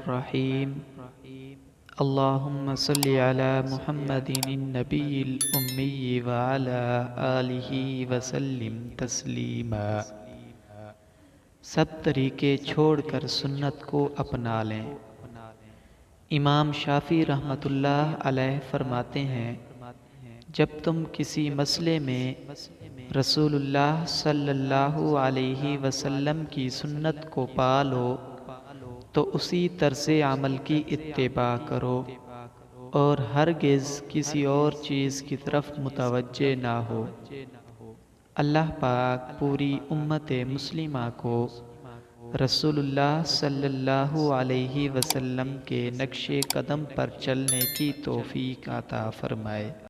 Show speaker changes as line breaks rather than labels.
रहीम। अल्लाहुम्मा सल्लि अला मुहम्मदिन नबिय्यिल उम्मी व अला आलिहि व सल्लिम तस्लीमा। सब तरीके छोड़कर सुन्नत को अपना लें। इमाम शाफी रहमतुल्लाह अलैह फरमाते हैं, जब तुम किसी मसले में रसूलुल्लाह सल्लल्लाहु अलैहि वसल्लम की सुन्नत को पालो तो उसी तरसे अमल की इत्तिबा करो और हरगिज़ किसी और चीज़ की तरफ मुतवज्जे ना हो। अल्लाह पाक पूरी उम्मत मुस्लिमा को रसूलुल्लाह सल्लल्लाहु अलैहि वसल्लम के नक्शे कदम पर चलने की तौफीक अता फरमाए।